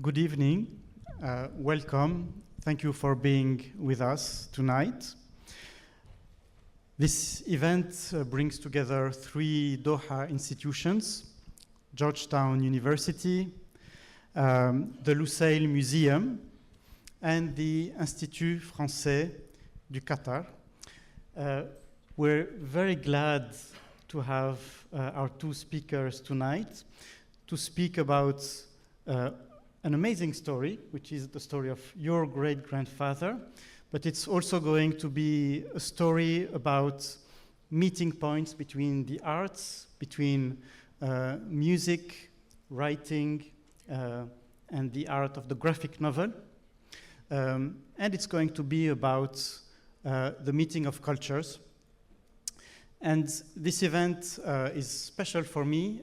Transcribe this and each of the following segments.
Good evening. Welcome. Thank you for being with us tonight. This event brings together three Doha institutions: Georgetown University, the Lusail Museum, and the Institut Français du Qatar. We're very glad to have our two speakers tonight to speak about an amazing story, which is the story of your great-grandfather, but it's also going to be a story about meeting points between the arts, between music, writing, and the art of the graphic novel. And it's going to be about the meeting of cultures. And this event is special for me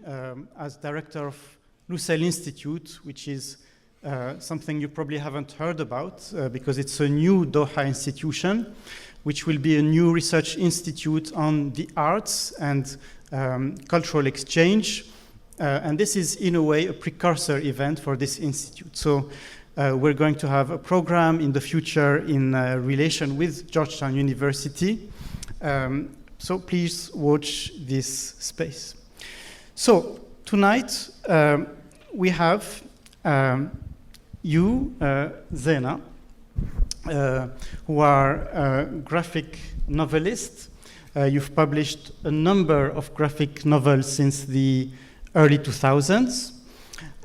as director of Lusail Institute, which is something you probably haven't heard about because it's a new Doha institution, which will be a new research institute on the arts and cultural exchange. And this is, in a way, a precursor event for this institute. So we're going to have a program in the future in relation with Georgetown University. So please watch this space. So tonight we have you, Zeina, who are a graphic novelist. You've published a number of graphic novels since the early 2000s.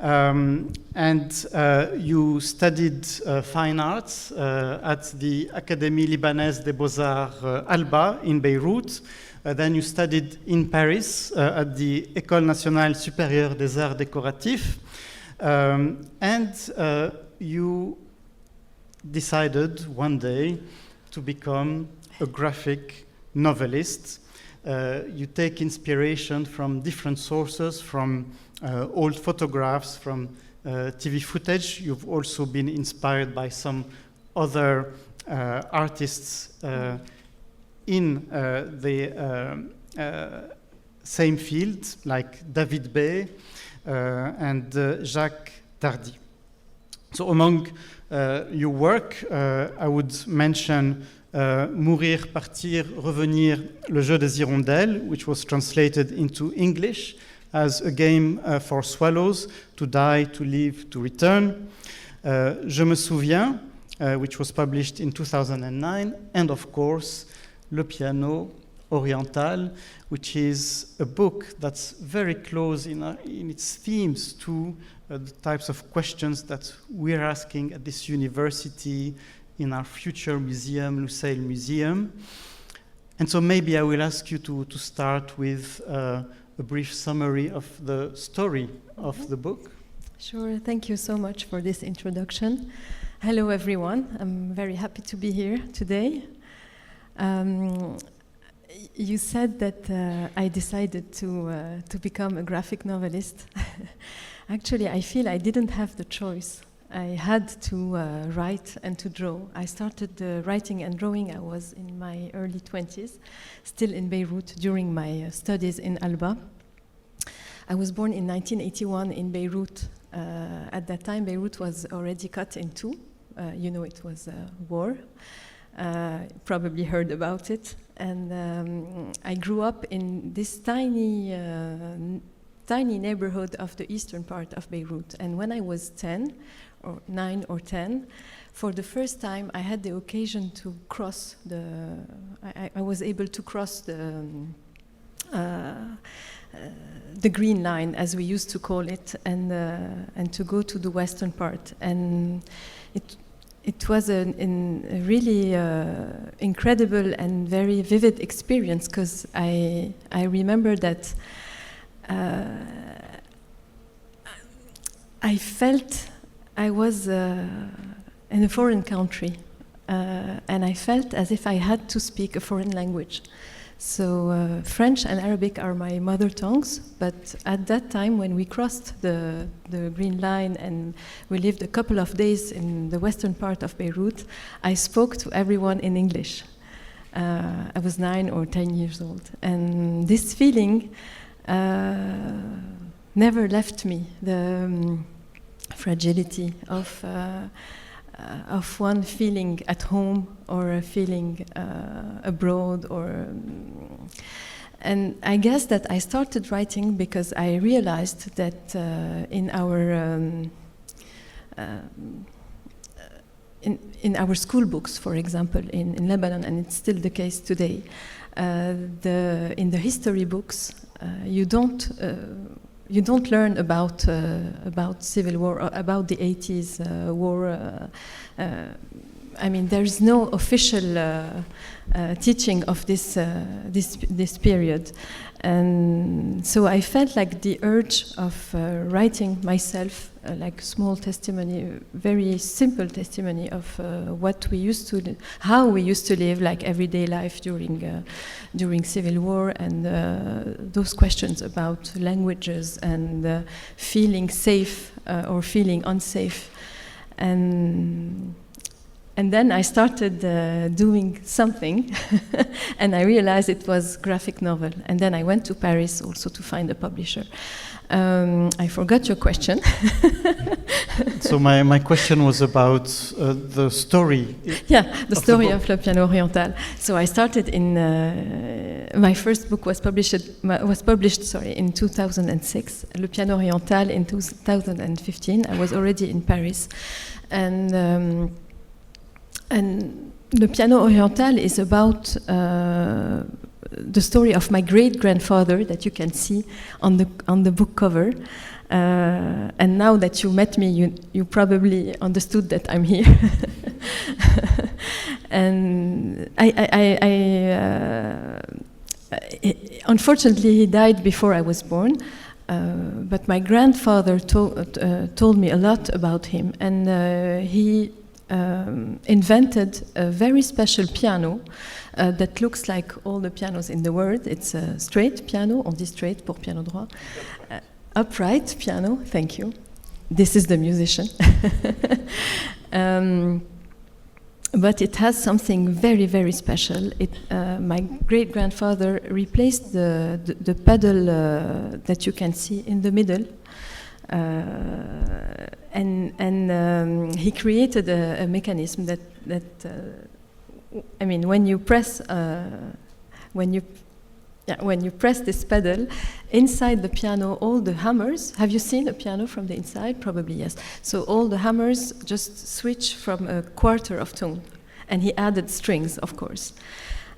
And you studied fine arts at the Académie Libanaise des Beaux-Arts Alba in Beirut. Then you studied in Paris at the École Nationale Supérieure des Arts Décoratifs. And you decided one day to become a graphic novelist. You take inspiration from different sources, from old photographs, from TV footage. You've also been inspired by some other artists in the same field, like David Bay and Jacques Tardy. So among your work, I would mention Mourir, Partir, Revenir, Le Jeu des Hirondelles, which was translated into English as a game for swallows, to die, to live, to return. Je me souviens, which was published in 2009, and of course, Le Piano Oriental, which is a book that's very close in its themes to the types of questions that we're asking at this university, in our future museum, Lusail Museum. And so maybe I will ask you to start with a brief summary of the story of the book. Sure, thank you so much for this introduction. Hello everyone, I'm very happy to be here today. You said that I decided to become a graphic novelist. Actually, I feel I didn't have the choice. I had to write and to draw. I started writing and drawing. I was in my early 20s, still in Beirut during my studies in Alba. I was born in 1981 in Beirut. At that time, Beirut was already cut in two. You know, it was a war. Probably heard about it. And I grew up in this tiny neighborhood of the eastern part of Beirut. And when I was 9 or 10, for the first time I had the occasion to cross I was able to cross the green line, as we used to call it, and to go to the western part. And it was a really incredible and very vivid experience, because I remember that I felt I was in a foreign country, and I felt as if I had to speak a foreign language. So French and Arabic are my mother tongues, but at that time when we crossed the green line and we lived a couple of days in the western part of Beirut, I spoke to everyone in English. I was 9 or 10 years old, and this feeling never left me. fragility of one feeling at home or a feeling abroad, or and I guess that I started writing because I realized that in our school books, for example, in Lebanon, and it's still the case today, in the history books, you don't learn about civil war or about the 80s war. I mean, there is no official teaching of this period, and so I felt like the urge of writing myself, like small testimony, very simple testimony of how we used to live, like everyday life during civil war, and those questions about languages and feeling safe or feeling unsafe, and then I started doing something, and I realized it was graphic novel. And then I went to Paris also to find a publisher. I forgot your question. So my question was about the story. Yeah, the story of Le Piano Oriental. So I started in my first book was published in 2006. Le Piano Oriental in 2015. I was already in Paris, and Le Piano Oriental is about the story of my great-grandfather that you can see on the book cover. And now that you met me, you probably understood that I'm here. And unfortunately, he died before I was born. But my grandfather told me a lot about him, and he invented a very special piano that looks like all the pianos in the world. It's a straight piano, on dit straight pour piano droit. Upright piano, thank you. This is the musician. But it has something very, very special. My great-grandfather replaced the pedal that you can see in the middle. And he created a mechanism that I mean, when you press this pedal inside the piano, all the hammers. Have you seen a piano from the inside? Probably yes. So all the hammers just switch from a quarter of tone, and he added strings, of course.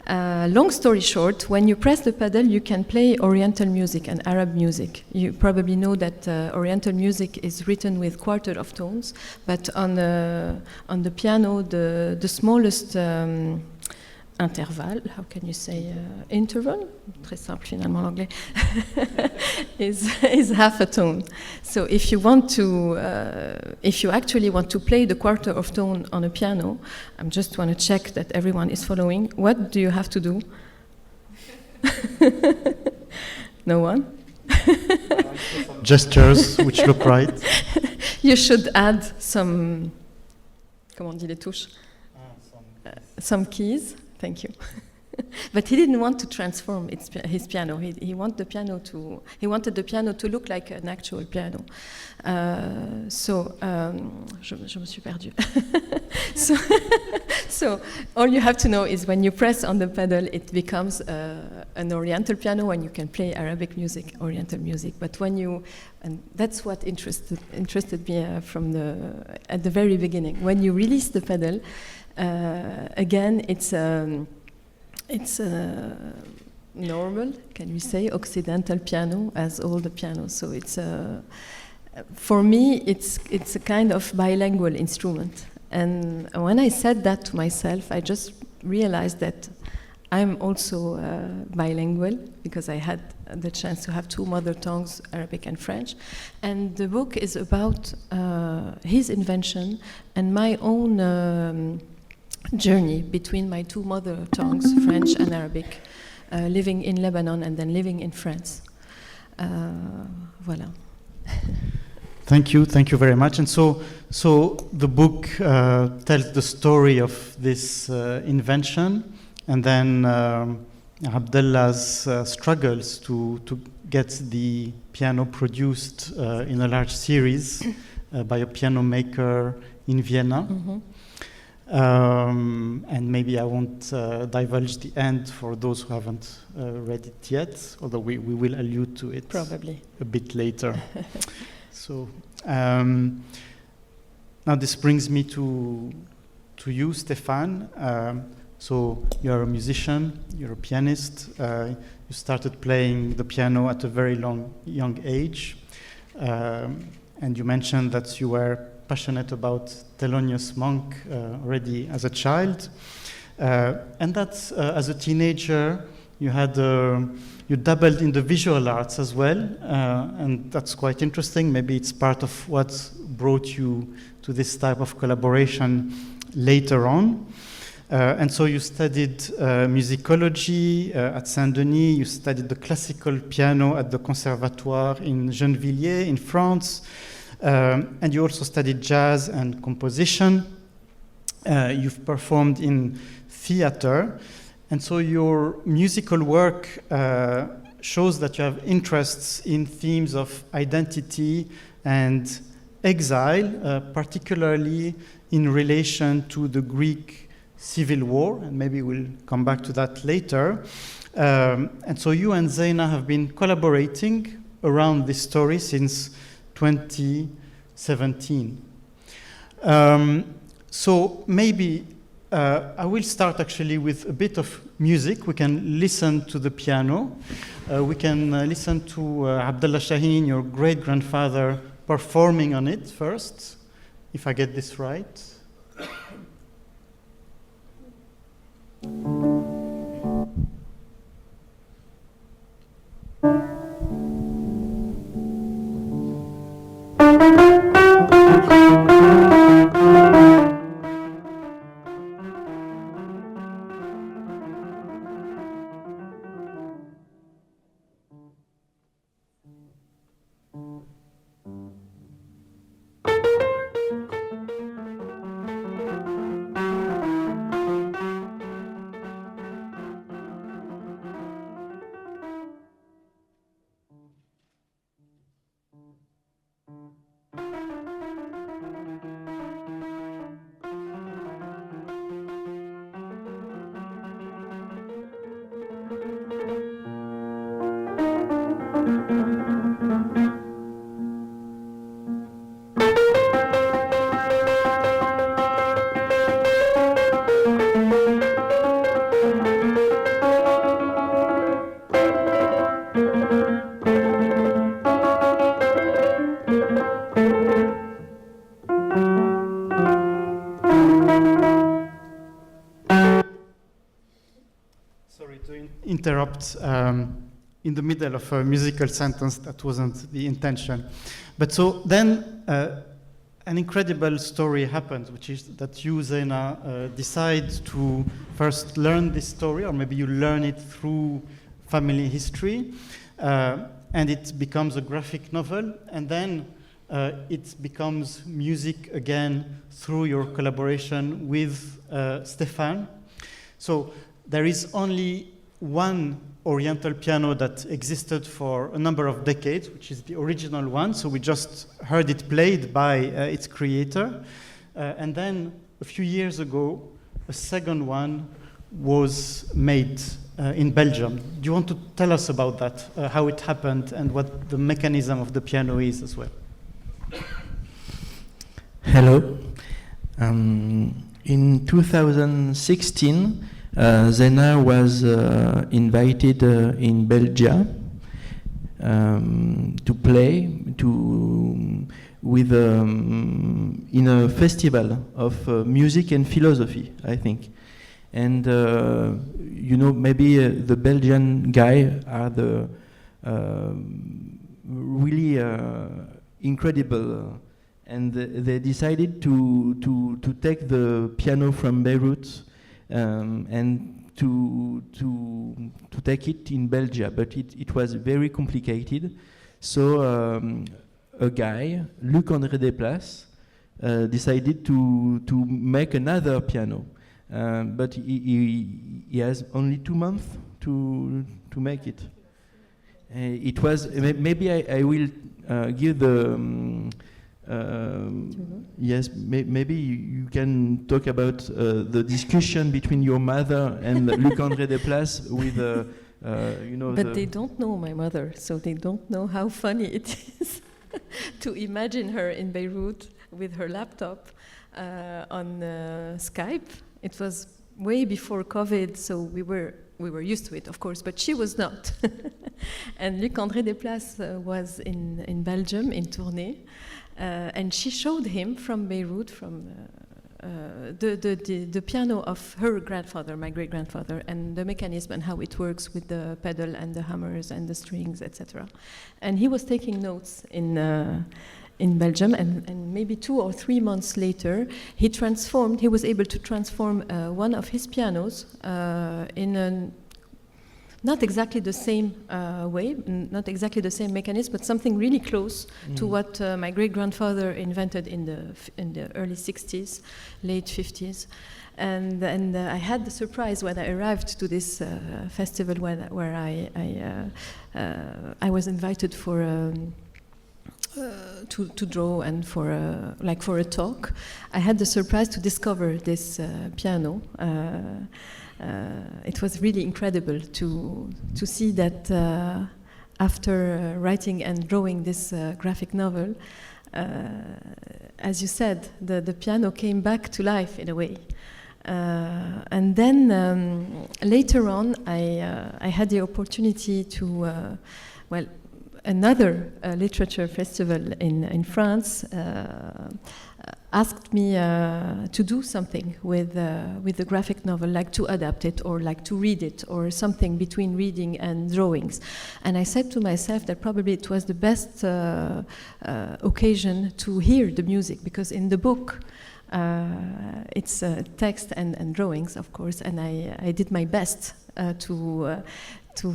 Long story short, when you press the pedal, you can play Oriental music and Arab music. You probably know that Oriental music is written with quarter of tones, but on the piano, the smallest interval, how can you say interval? Très simple finalement l'anglais. is half a tone. So if you actually want to play the quarter of tone on a piano, I just want to check that everyone is following. What do you have to do? No one? Gestures which look right. You should add some, comment on dit les touches? Some keys. Thank you. But he didn't want to transform his piano. He wanted the piano to look like an actual piano. Je me suis perdue. So all you have to know is when you press on the pedal, it becomes an Oriental piano, and you can play Arabic music, Oriental music. But and that's what interested me at the very beginning. When you release the pedal, again, it's normal, can we say, Occidental piano, as all the pianos. So for me, it's a kind of bilingual instrument. And when I said that to myself, I just realized that I'm also bilingual, because I had the chance to have two mother tongues, Arabic and French. And the book is about his invention and my own journey between my two mother tongues, French and Arabic, living in Lebanon and then living in France. Voilà. Thank you very much. And so the book tells the story of this invention, and then Abdullah's struggles to get the piano produced in a large series, by a piano maker in Vienna. And maybe I won't divulge the end for those who haven't read it yet, although we will allude to it probably a bit later. So now this brings me to you, Stéphane. So you're a musician, you're a pianist. You started playing the piano at a very young age. And you mentioned that you were passionate about Thelonious Monk already as a child. And that as a teenager, you dabbled in the visual arts as well. And that's quite interesting. Maybe it's part of what brought you to this type of collaboration later on. And so you studied musicology at Saint-Denis, you studied the classical piano at the Conservatoire in Gennevilliers in France, and you also studied jazz and composition. You've performed in theater, and so your musical work shows that you have interests in themes of identity and exile, particularly in relation to the Greek Civil War, and maybe we'll come back to that later. And so you and Zeina have been collaborating around this story since 2017. So maybe I will start actually with a bit of music. We can listen to the piano. We can listen to Abdallah Shaheen, your great-grandfather, performing on it first, if I get this right. Interrupt in the middle of a musical sentence. That wasn't the intention. But so then an incredible story happened, which is that you, Zeina, decide to first learn this story, or maybe you learn it through family history, and it becomes a graphic novel, and then it becomes music again through your collaboration with Stéphane. So there is only one Oriental piano that existed for a number of decades, which is the original one. So we just heard it played by its creator. And then a few years ago, a second one was made in Belgium. Do you want to tell us about that, how it happened and what the mechanism of the piano is as well? Hello. In 2016, Zeina was invited in Belgium to play in a festival of music and philosophy, I think. And maybe the Belgian guy are the really incredible, and they decided to take the piano from Beirut and to take it in Belgium, but it was very complicated. So a guy, Luc-André Desplaces, decided to make another piano, but he has only 2 months to make it. It was maybe I will give the Yes, maybe you can talk about the discussion between your mother and Luc-André Desplaces with, you know. But they don't know my mother, so they don't know how funny it is to imagine her in Beirut with her laptop on Skype. It was way before COVID, so we were used to it, of course, but she was not. And Luc-André Desplaces was in Belgium, in Tournai, and she showed him from Beirut, from the piano of her grandfather, my great-grandfather, and the mechanism and how it works with the pedal and the hammers and the strings, etc. And he was taking notes in Belgium, and maybe 2 or 3 months later, he was able to transform one of his pianos in not exactly the same way, not exactly the same mechanism, but something really close to what my great-grandfather invented in the early 60s, late 50s. And I had the surprise when I arrived to this festival where I was invited for to draw and for a talk. I had the surprise to discover this piano. It was really incredible to see that after writing and drawing this graphic novel, as you said, the piano came back to life in a way. And then later on, I had the opportunity to, another literature festival in France asked me to do something with the graphic novel, like to adapt it or like to read it or something between reading and drawings. And I said to myself that probably it was the best occasion to hear the music, because in the book it's text and drawings, of course, and I did my best to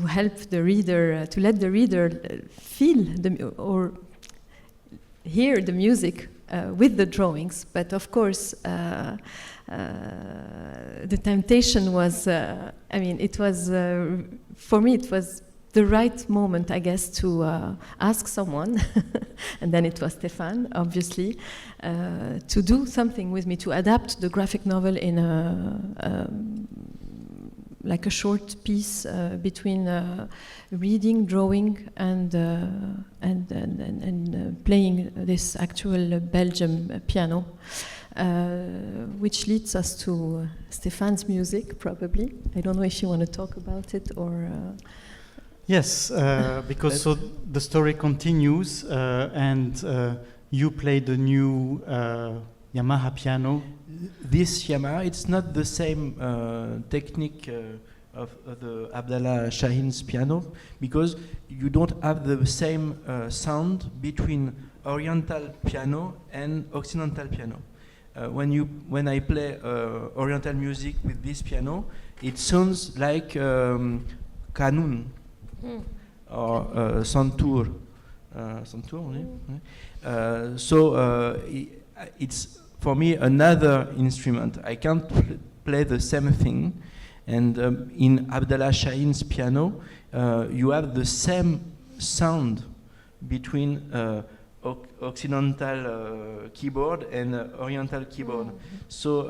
help the reader, to let the reader feel or hear the music with the drawings. But of course, the temptation was, it was, for me, it was the right moment, I guess, to ask someone, and then it was Stéphane, obviously, to do something with me, to adapt the graphic novel in like a short piece between reading, drawing, and playing this actual Belgium piano, which leads us to Stéphane's music, probably. I don't know if you want to talk about it or... Yes, because so the story continues, and you play the new Yamaha piano. This Yamaha, it's not the same technique of the Abdallah Shahin's piano, because you don't have the same sound between Oriental piano and Occidental piano. When I play Oriental music with this piano, it sounds like Kanun or Santur. So it's for me another instrument. I can't play the same thing. And in Abdallah Shahin's piano, you have the same sound between Occidental keyboard and Oriental keyboard. So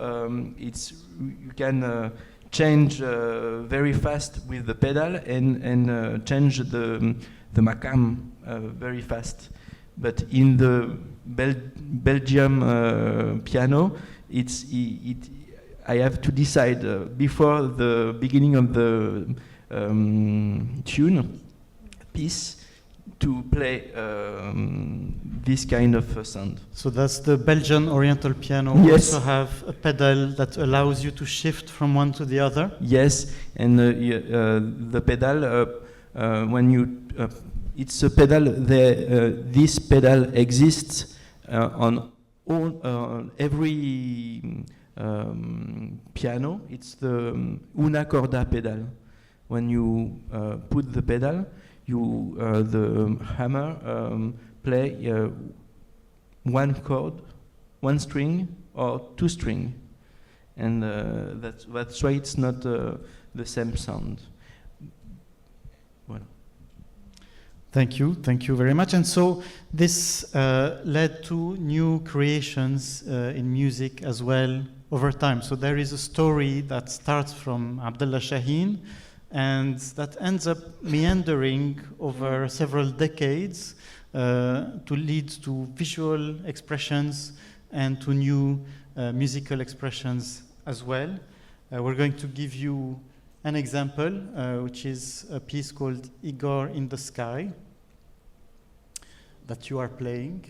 you can change very fast with the pedal and change the makam very fast. But in the Belgium piano, I have to decide before the beginning of the piece to play this kind of sound. So that's the Belgian Oriental piano. Yes. Also have a pedal that allows you to shift from one to the other. Yes, and the pedal when you it's a pedal. This pedal exists on every piano. It's the una corda pedal. When you put the pedal, the hammer play one chord, one string, or two string, and that's why it's not the same sound. Voilà. Thank you very much. And so this led to new creations in music as well over time. So there is a story that starts from Abdullah Shaheen and that ends up meandering over several decades to lead to visual expressions and to new musical expressions as well. We're going to give you an example, which is a piece called Igor in the Sky that you are playing.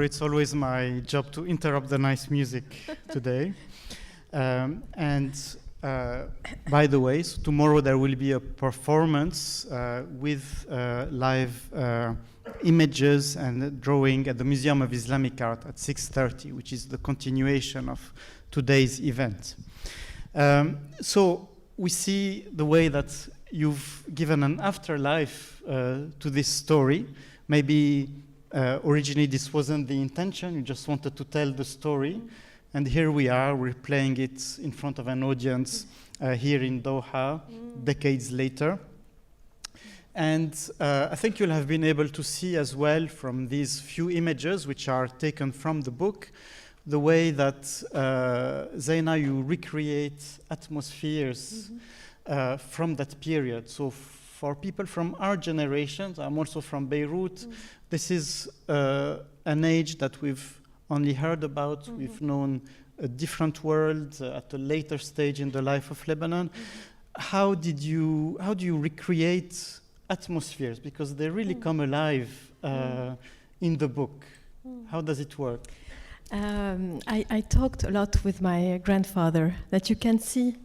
It's always my job to interrupt the nice music today. By the way, so tomorrow there will be a performance with live images and drawing at the Museum of Islamic Art at 6:30, which is the continuation of today's event. So we see the way that you've given an afterlife to this story. Maybe originally this wasn't the intention, you just wanted to tell the story. And here we are, we're playing it in front of an audience here in Doha, decades later. And I think you'll have been able to see as well from these few images, which are taken from the book, the way that, Zeina, you recreate atmospheres from that period. So for people from our generations, I'm also from Beirut, this is an age that we've only heard about. We've known a different world at a later stage in the life of Lebanon. How do you recreate atmospheres? Because they really come alive in the book. How does it work? I talked a lot with my grandfather that you can see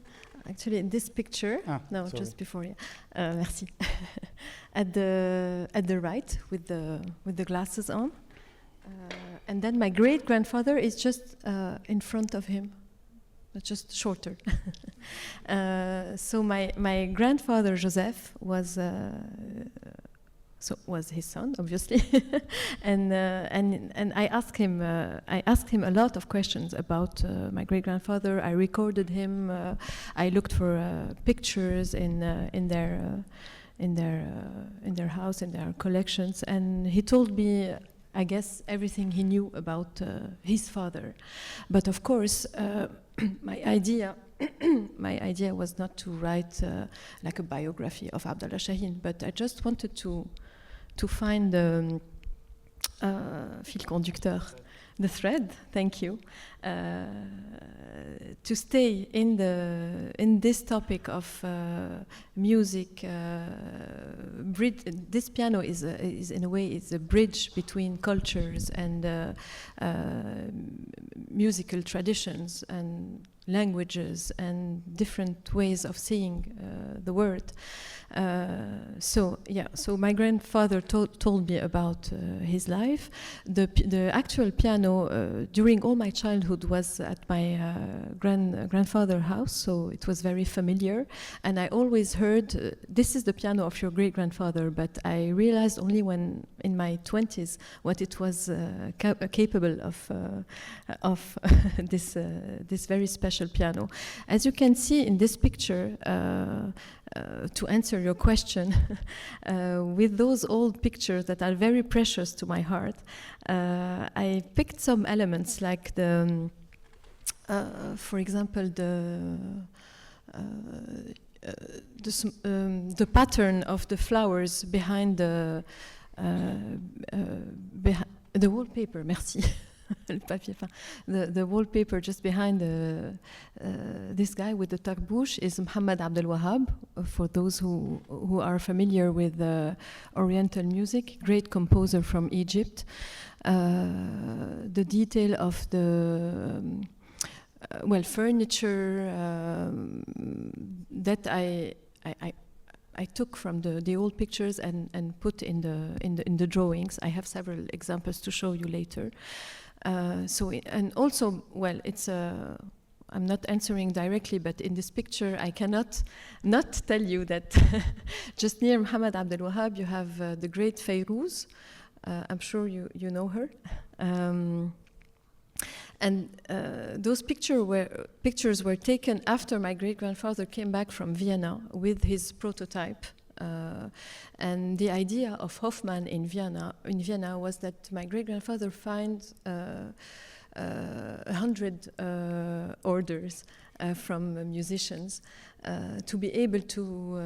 actually in this picture. No, sorry. Just before. Merci. at the right with the glasses on. And then my great-grandfather is just in front of him, just shorter. So my grandfather Joseph was his son, obviously, and I asked him a lot of questions about my great-grandfather. I recorded him. I looked for pictures in their house, in their collections, and he told me, I guess, everything he knew about his father. But of course, my idea was not to write like a biography of Abdullah Shaheen, but I just wanted to find the fil conducteur, the thread. Thank you. To stay in this topic of music, this piano is in a way is a bridge between cultures and musical traditions, and languages and different ways of seeing the world. So my grandfather told me about his life. The actual piano during all my childhood was at my grandfather's house, so it was very familiar. And I always heard, this is the piano of your great-grandfather, but I realized only when in my 20s what it was capable of this very special piano. As you can see in this picture, to answer your question, with those old pictures that are very precious to my heart, I picked some elements like for example, the pattern of the flowers behind the wallpaper. Merci. The wallpaper just behind this guy with the tarbouch is Muhammad Abdel Wahab. For those who are familiar with Oriental music, great composer from Egypt. The detail of the furniture that I took from the old pictures and put in the drawings. I have several examples to show you later. And also, it's I'm not answering directly, but in this picture, I cannot not tell you that just near Muhammad Abdel Wahab, you have the great Fayrouz. I'm sure you know her. And those pictures were taken after my great-grandfather came back from Vienna with his prototype. And the idea of Hofmann in Vienna was that my great-grandfather finds 100 orders from musicians to be able to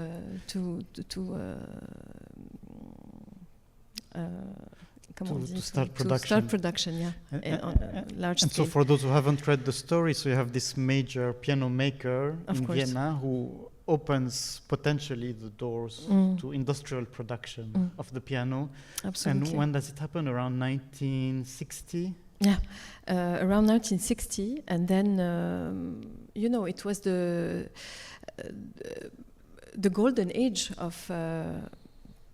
start production, yeah, on a large scale. So for those who haven't read the story, so you have this major piano maker in Vienna who opens potentially the doors to industrial production of the piano. Absolutely. And when does it happen? Around 1960? Yeah, around 1960, and then it was the golden age of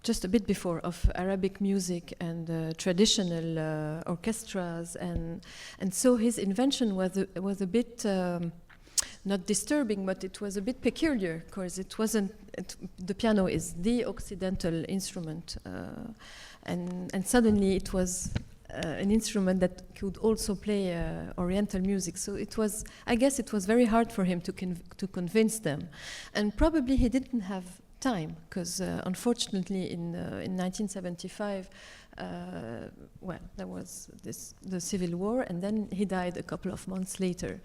just a bit before of Arabic music and traditional orchestras, and so his invention was a bit not disturbing, but it was a bit peculiar because it wasn't. The piano is the Occidental instrument, and suddenly it was an instrument that could also play Oriental music. So I guess it was very hard for him to convince them, and probably he didn't have time because unfortunately in 1975 there was the civil war, and then he died a couple of months later,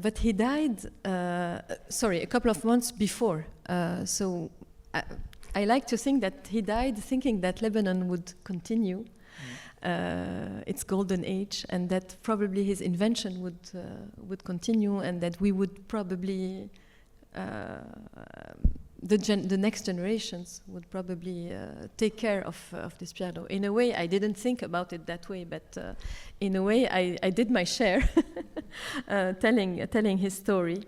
but he died a couple of months before, so I like to think that he died thinking that Lebanon would continue its golden age, and that probably his invention would continue, and that we would probably the next generations would probably take care of this piano. In a way, I didn't think about it that way, but in a way, I did my share, telling his story.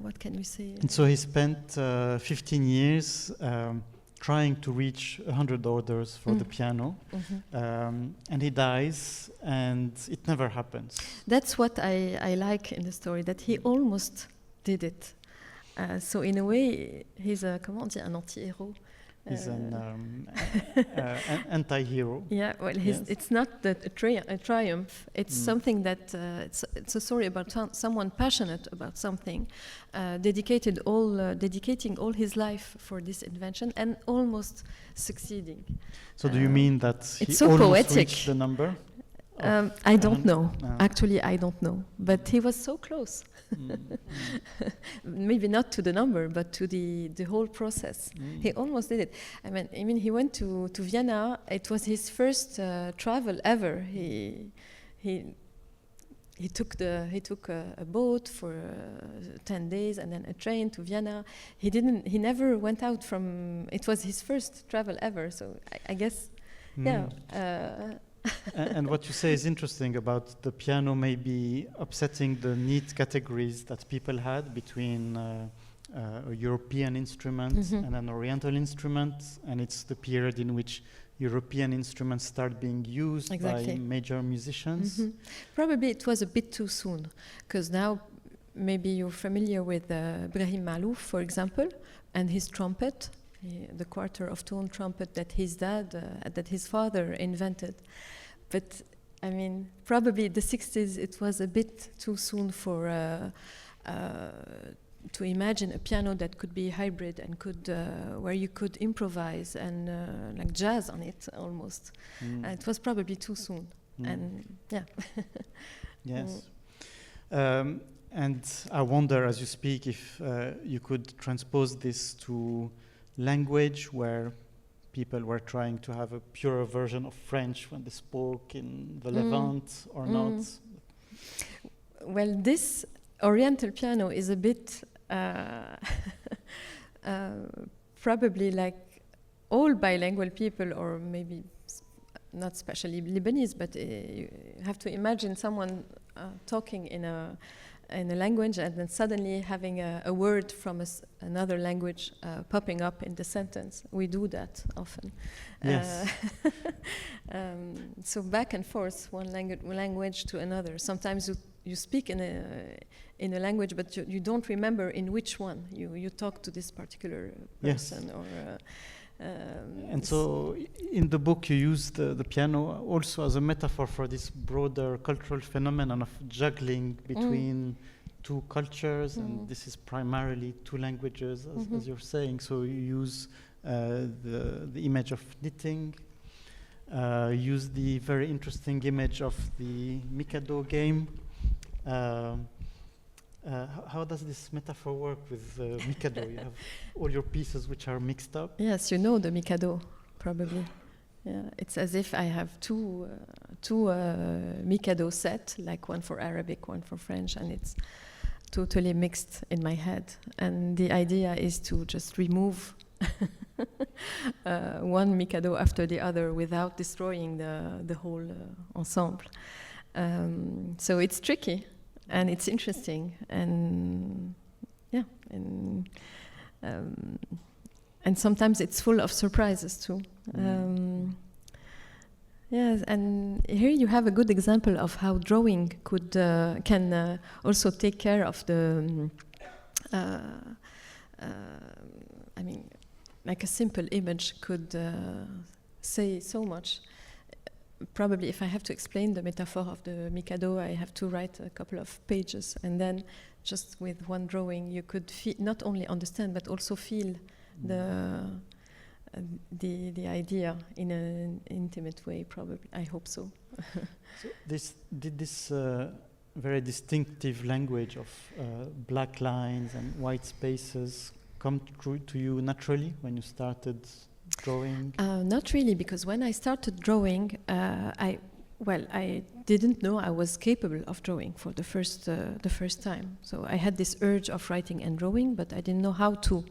What can we say? And so he spent 15 years trying to reach 100 orders for the piano, and he dies, and it never happens. That's what I like in the story, that he almost did it. So in a way, he's un anti-héros. He's an anti-hero. Yeah, well, it's not a triumph. It's something that it's a story about someone passionate about something, dedicating all his life for this invention and almost succeeding. So, do you mean that he so almost poetic. reached the number? I don't know. Actually, I don't know. But he was so close. Maybe not to the number, but to the whole process. He almost did it. I mean, he went to Vienna. It was his first travel ever. He took a boat for 10 days and then a train to Vienna. He never went out from. It was his first travel ever. So I guess, yeah. And what you say is interesting about the piano maybe upsetting the neat categories that people had between a European instrument and an Oriental instrument, and it's the period in which European instruments start being used by major musicians. Probably it was a bit too soon, because now maybe you're familiar with Brahim Malouf, for example, and his trumpet, the quarter of tone trumpet that his father invented. But I mean, probably the 60s, it was a bit too soon for to imagine a piano that could be hybrid and could where you could improvise and like jazz on it almost. It was probably too soon, and yeah. Yes. And I wonder, as you speak, if you could transpose this to language, where people were trying to have a purer version of French when they spoke in the Levant, or not? Well, this Oriental piano is a bit probably like all bilingual people, or maybe not especially Lebanese, but you have to imagine someone talking in a language and then suddenly having a word from another language popping up in the sentence. We do that often. Yes. So back and forth, one language to another. Sometimes you speak in a language, but you don't remember in which one you talk to this particular person. Yes. And so in the book you use the piano also as a metaphor for this broader cultural phenomenon of juggling between two cultures, and this is primarily two languages, as you're saying. So you use the image of knitting, use the very interesting image of the Mikado game. How does this metaphor work with Mikado? You have all your pieces which are mixed up. Yes, you know the Mikado, probably. Yeah, it's as if I have two Mikado set, like one for Arabic, one for French, and it's totally mixed in my head. And the idea is to just remove one Mikado after the other without destroying the whole ensemble. So it's tricky. And it's interesting, and and sometimes it's full of surprises too. Yes, and here you have a good example of how drawing can also take care of the. I mean, like a simple image could say so much. Probably if I have to explain the metaphor of the Mikado, I have to write a couple of pages, and then just with one drawing you could not only understand but also feel the idea in an intimate way, probably. I hope so. So this very distinctive language of black lines and white spaces come true to you naturally when you started drawing? Not really, because when I started drawing, I didn't know I was capable of drawing for the first time. So I had this urge of writing and drawing, but I didn't know how to.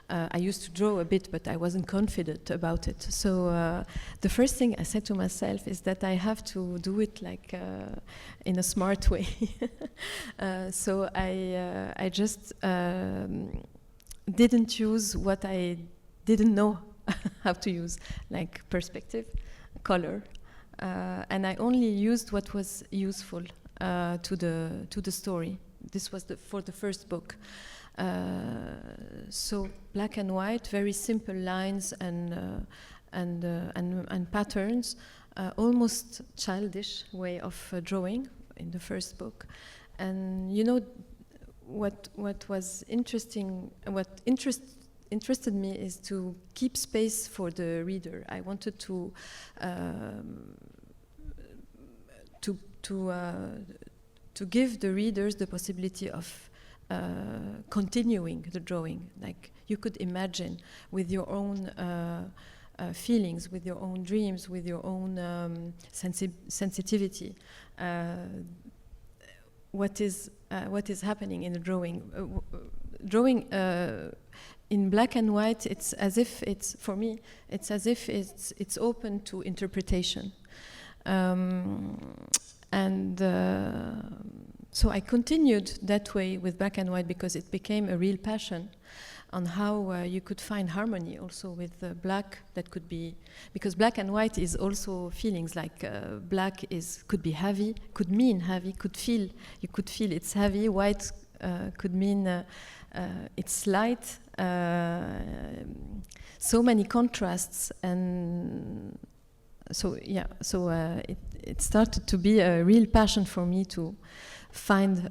I used to draw a bit, but I wasn't confident about it. So the first thing I said to myself is that I have to do it like in a smart way. So I just didn't use what I didn't know how to use, like perspective, color, and I only used what was useful to the story. This was for the first book. So black and white, very simple lines and patterns, almost childish way of drawing in the first book. And you know what was interesting, interested me is to keep space for the reader. I wanted to give the readers the possibility of continuing the drawing. Like you could imagine with your own feelings, with your own dreams, with your own sensitivity, what is happening in the drawing. Drawing in black and white, it's as if it's open to interpretation. And so I continued that way with black and white because it became a real passion on how you could find harmony also with black. That could be, because black and white is also feelings, like black could be heavy, could mean heavy, you could feel it's heavy. White could mean it's light. So many contrasts, and so yeah, so it started to be a real passion for me to find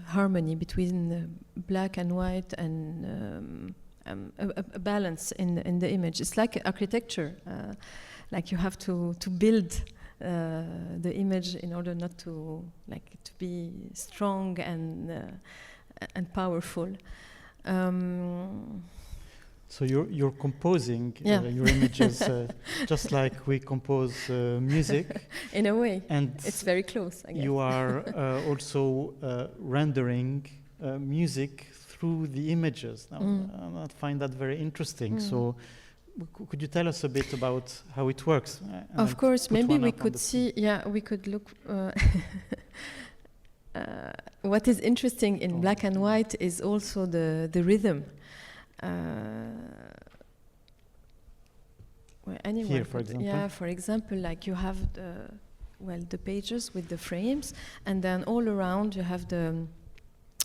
harmony between black and white, and a balance in the image. It's like architecture, like you have to build the image in order not to be strong and powerful. So you're composing your images just like we compose music. In a way, and it's very close, I guess. You are also rendering music through the images. Now, I find that very interesting. So could you tell us a bit about how it works? Of course, maybe we could see, we could look. What is interesting in black and white is also the rhythm. Here, for example. Yeah, for example, like you have the pages with the frames, and then all around you have the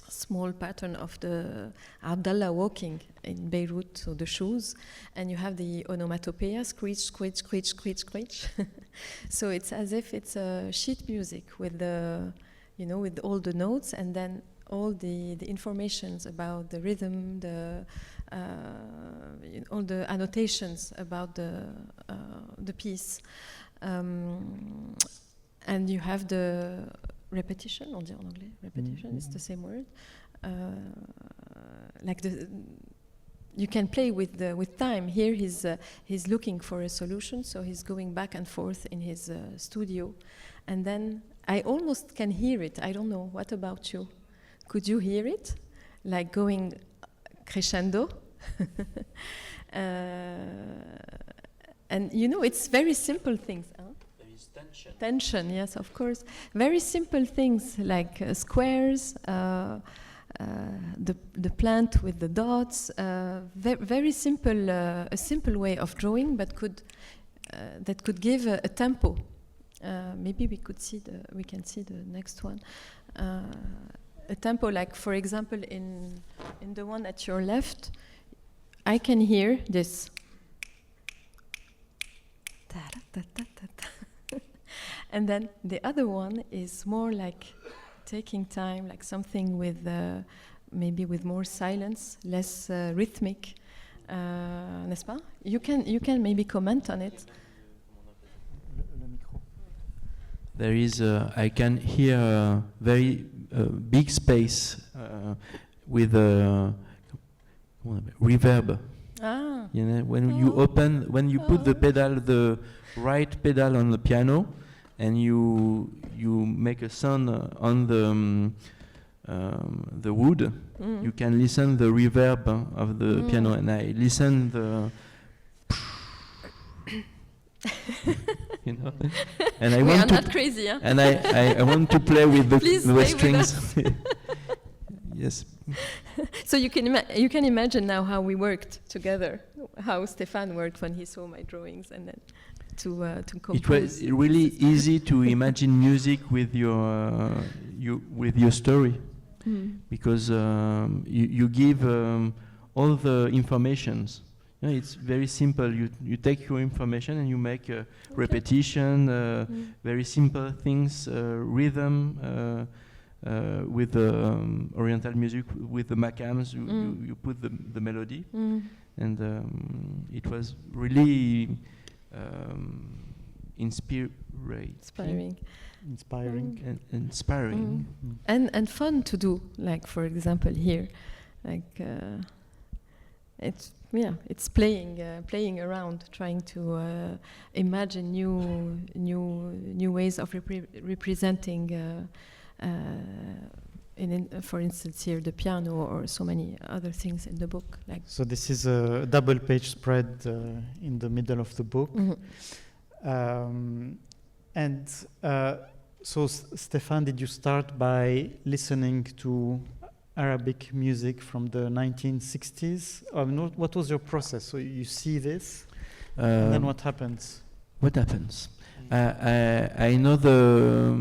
small pattern of the Abdallah walking in Beirut, so the shoes, and you have the onomatopoeia, screech, screech, screech, screech, screech. So it's as if it's a sheet music with with all the notes, and then all the informations about the rhythm, all the annotations about the piece, and you have the repetition. On dit en anglais, repetition is the same word. You can play with time. Here he's looking for a solution, so he's going back and forth in his studio, and then I almost can hear it. I don't know. What about you? Could you hear it, like going crescendo? And it's very simple things. Huh? There is tension. Tension, yes, of course. Very simple things like squares, the plant with the dots. Very simple, a simple way of drawing, but that could give a tempo. Maybe we can see the next one. A tempo, like for example in the one at your left, I can hear this. And then the other one is more like taking time, like something with maybe with more silence, less rhythmic, n'est-ce pas? You can maybe comment on it. There is, I can hear a very big space with reverb. Ah. When you put the right pedal on the piano, and you make a sound on the wood, you can listen the reverb of the piano, and I listen the. And I we want are not crazy, huh? And I want to play with the strings. Yes. So you can imagine now how we worked together, how Stéphane worked when he saw my drawings, and then to compose. It was really easy to imagine music with your story, because you give all the informations. It's very simple. You take your information and you make repetition, very simple things, rhythm, with the Oriental music, with the makams, you put the melody, and it was really inspiring and fun to do. Like for example here, like it's playing around, trying to imagine new ways of representing. For instance, here the piano, or so many other things in the book. Like so, this is a double-page spread in the middle of the book. And so, Stéphane, did you start by listening to Arabic music from the 1960s? What was your process? So you see this, and then what happens? What happens? I know the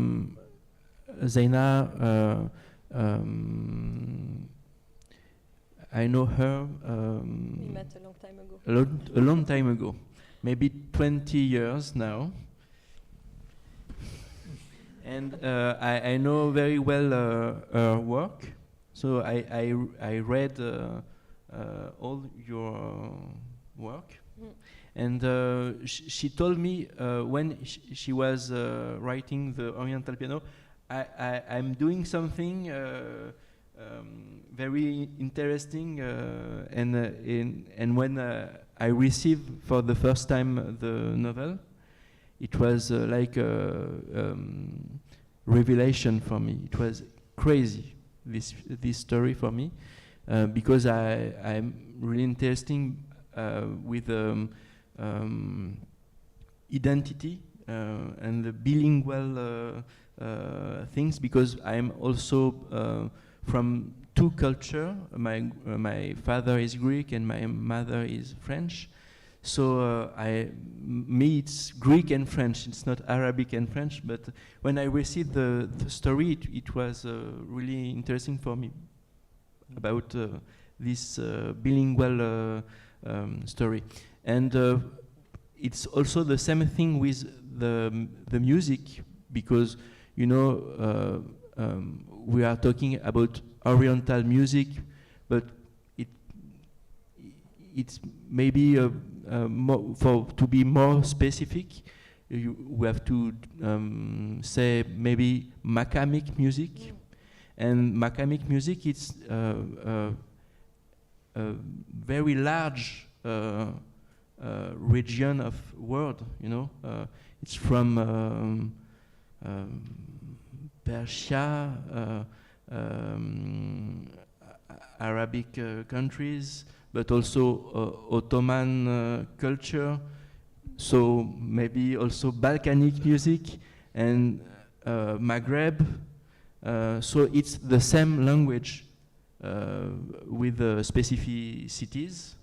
Zeina. I know her. We met a long time ago. A long time ago, maybe 20 years now. And I know very well her work. So I read all your work. And she told me when she was writing the Oriental Piano, I'm doing something very interesting, and when I received for the first time the novel, it was like a revelation for me. It was crazy, this story for me, because I'm really interested with identity and the bilingual things, because I'm also from two cultures. My father is Greek and my mother is French. So me it's Greek and French. It's not Arabic and French. But when I received the story, it was really interesting for me about this bilingual story. And it's also the same thing with the music, because you know we are talking about Oriental music, but it's maybe to be more specific, we have to say maybe Makamic music. And Makamic music, it's a very large region of world, you know. It's from Persia, Arabic countries, but also Ottoman culture, so maybe also Balkanic music and Maghreb. So it's the same language with specificities.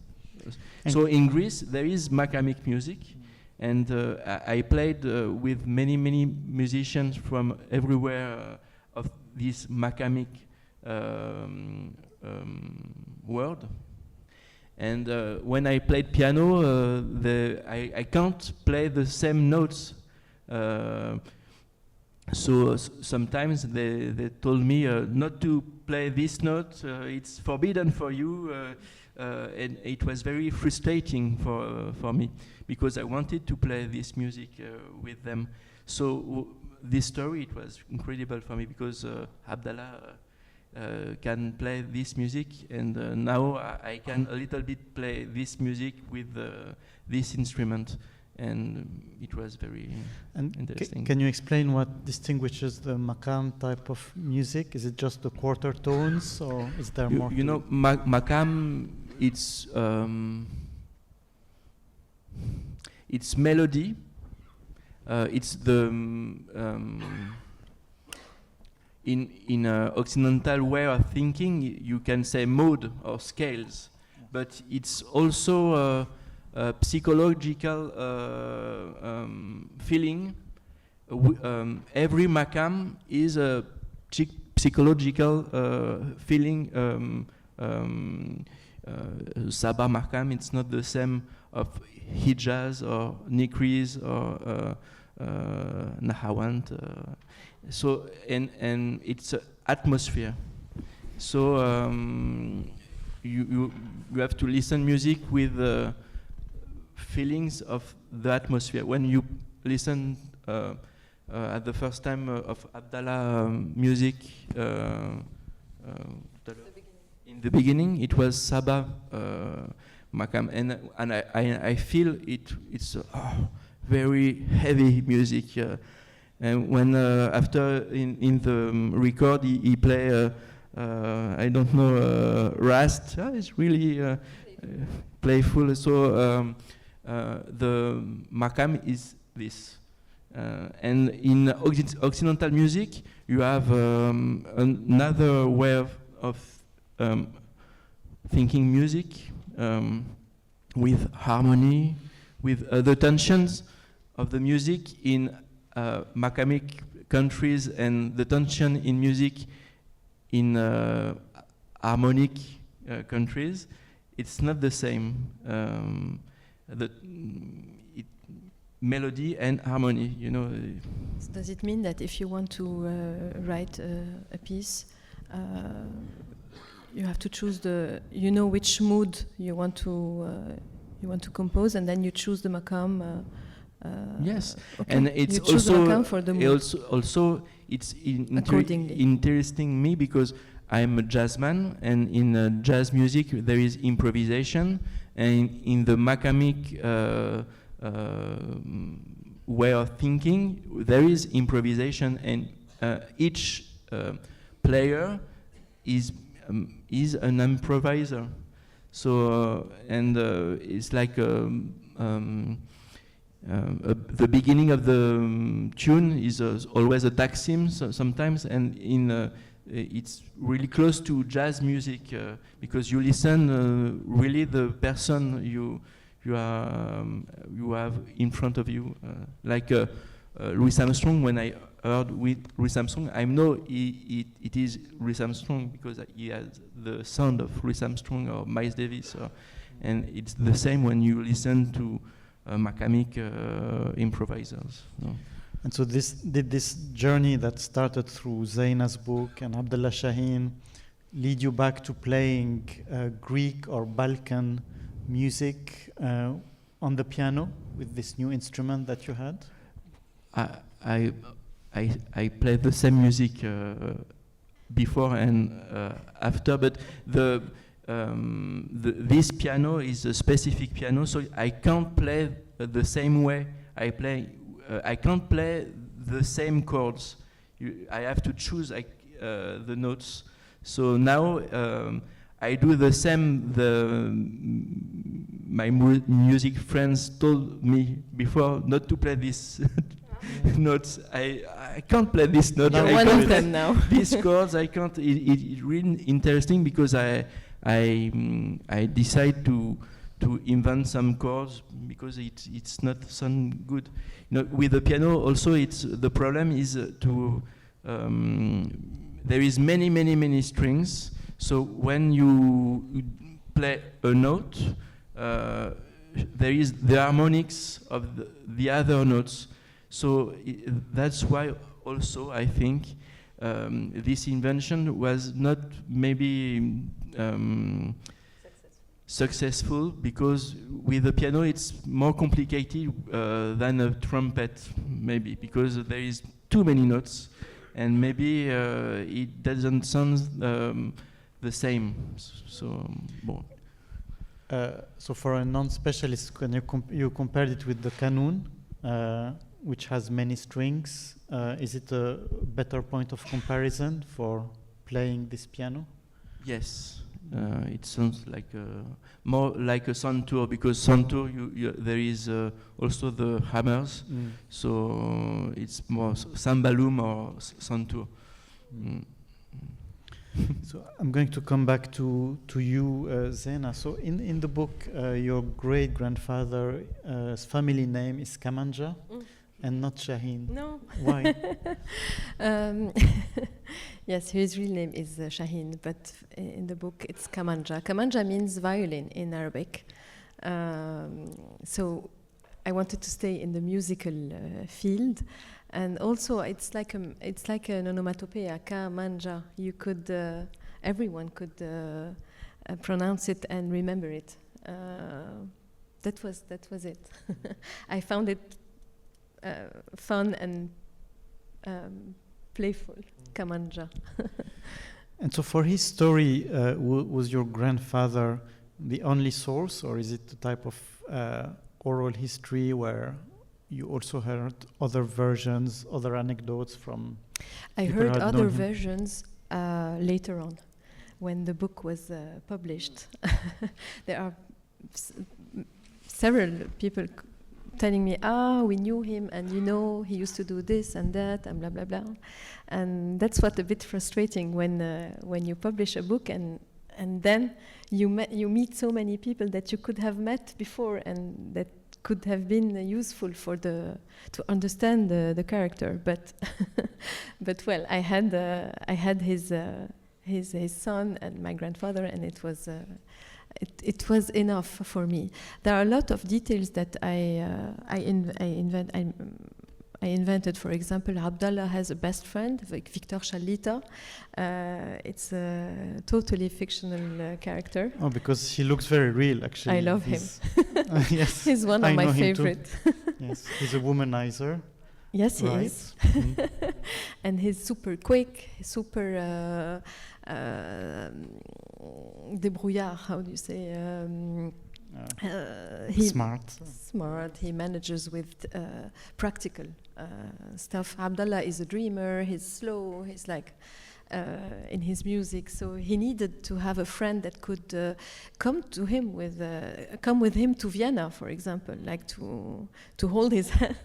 So in Greece there is Makamic music, and I played with many musicians from everywhere of this Makamic world. And when I played piano, I can't play the same notes. So sometimes they told me not to play this note, it's forbidden for you, and it was very frustrating for me, because I wanted to play this music with them. So this story, it was incredible for me, because Abdallah can play this music, and now I can a little bit play this music with this instrument. And it was very interesting. Can you explain what distinguishes the makam type of music? Is it just the quarter tones, or is there more? You know, makam, it's melody. It's the in Occidental way of thinking, you can say mode or scales, but it's also psychological feeling. Every makam is a psychological feeling. Sabah makam, it's not the same of Hijaz or Nikriz or Nahawand. So and it's atmosphere. So you have to listen music with feelings of the atmosphere. When you listen at the first time of Abdallah music, in the beginning it was Sabah makam, and I feel it's very heavy music. And when after in the record he play I don't know Rast, it's really playful. So the makam is this, And in Occidental music, you have another way of thinking music, with harmony, with the tensions of the music in macamic countries, and the tension in music in harmonic countries. It's not the same. Melody and harmony, you know. So does it mean that if you want to write a piece, you have to choose which mood you want to compose, and then you choose the makam? Yes, okay. And it's you choose also the makam for the mood. Also it's Accordingly. interesting me because I'm a jazzman, and in jazz music there is improvisation, and in the makamic way of thinking there is improvisation, and each player is an improviser. So it's like the beginning of the tune is always a taksim sometimes, and it's really close to jazz music because you listen really the person you have in front of you, like Louis Armstrong. When I heard with Louis Armstrong, I know it is Louis Armstrong because he has the sound of Louis Armstrong or Miles Davis, and it's the same when you listen to makamic improvisers. No? And so this journey that started through Zeina's book and Abdullah Shaheen lead you back to playing Greek or Balkan music on the piano with this new instrument that you had? I played the same music before and after, but this piano is a specific piano, so I can't play the same way I play. I can't play the same chords. I have to choose the notes. So now I do the same. My music friends told me before not to play these notes. I can't play this note. You're one of them now. These chords I can't. It's really interesting because I decide to invent some chords because it's not sound good. You know, with the piano also, the problem is there is many strings. So when you play a note, there is the harmonics of the other notes. So that's why also I think this invention was not maybe successful because with the piano it's more complicated than a trumpet, maybe because there is too many notes and maybe it doesn't sound the same. So, bon. So for a non-specialist, when you compared it with the kanun, which has many strings, is it a better point of comparison for playing this piano? Yes, it sounds like more like a santur because santur there is also the hammers, so it's more sambalum or santur. So I'm going to come back to you, Zeina. So in the book, your great-grandfather's family name is Kamanja and not Shaheen. No. Why? Yes, his real name is Shaheen, but in the book it's Kamanja. Kamanja means violin in Arabic. So I wanted to stay in the musical field, and also it's like an onomatopoeia. Kamanja. You could, everyone could pronounce it and remember it. That was it. I found it fun and playful. Kamanja. And so for his story, was your grandfather the only source, or is it a type of oral history where you also heard other versions, other anecdotes from I heard other versions later on when the book was published. There are several people telling me, we knew him, and he used to do this and that, and blah blah blah. And that's what a bit frustrating when you publish a book and then you meet so many people that you could have met before and that could have been useful to understand the character. But well, I had his son and my grandfather, and it was enough for me. There are a lot of details that I invented. For example, Abdallah has a best friend, Victor Chalita. It's a totally fictional character. Oh, because he looks very real, actually. I love him. Yes, he's one of my favorite. Yes, he's a womanizer. Yes, he right? is. And he's super quick, super débrouillard. How do you say? Smart. He manages with practical stuff. Abdallah is a dreamer. He's slow. He's like in his music. So he needed to have a friend that could come with him to Vienna, for example, like to hold his hand,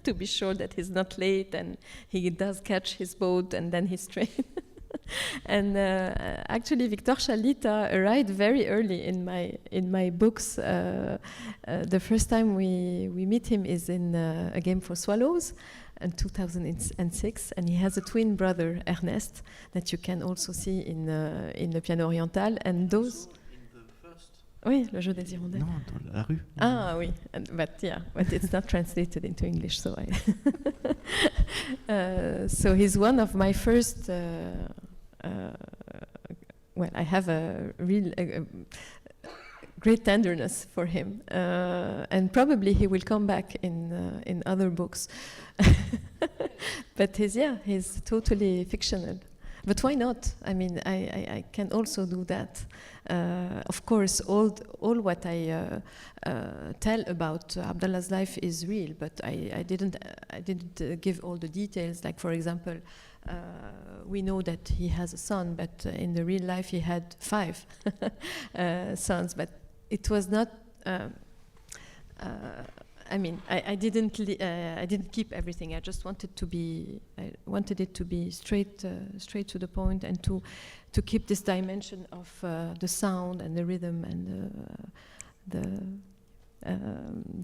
to be sure that he's not late and he does catch his boat and then he's trained. And actually, Victor Chalita arrived very early in my books. The first time we meet him is in A Game for Swallows in 2006, and he has a twin brother, Ernest, that you can also see in the Piano Oriental. And those. Oui, Le Jeu des Hirondelles. Non, dans la rue. Ah oui, but it's not translated into English, so so he's one of my first. Well, I have a real great tenderness for him, and probably he will come back in other books. But he's totally fictional. But why not? I mean, I can also do that. Of course, all what I tell about Abdallah's life is real, but I didn't give all the details. Like, for example, we know that he has a son, but in the real life he had 5 sons. But it was not. I mean, I didn't keep everything. I just wanted it to be straight to the point, and to keep this dimension of the sound and the rhythm and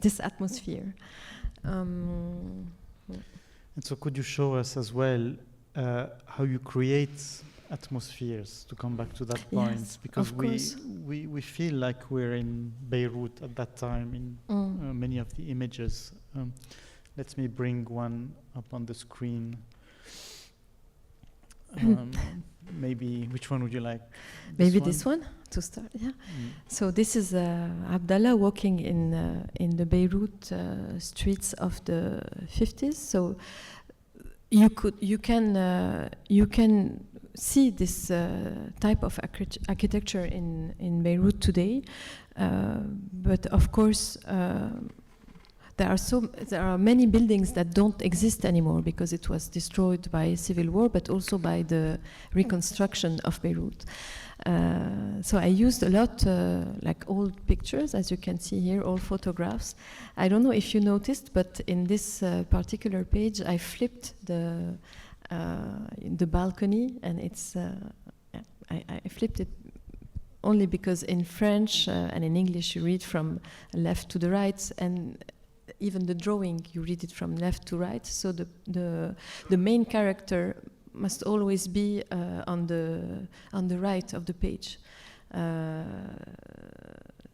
this atmosphere. And so, could you show us as well how you create atmospheres, to come back to that point? Yes, because of course. we feel like we're in Beirut at that time in many of the images. Let me bring one up on the screen. Maybe, which one would you like? Maybe this one to start. Yeah. So this is Abdallah walking in the Beirut streets of the 50s. So you can see this type of architecture in Beirut today, but of course there are many buildings that don't exist anymore because it was destroyed by civil war, but also by the reconstruction of Beirut. So I used a lot like old pictures, as you can see here, all photographs. I don't know if you noticed, but in this particular page I flipped the balcony, and it's I flipped it only because in French and in English you read from left to the right, and even the drawing you read it from left to right. So the main character must always be on the right of the page.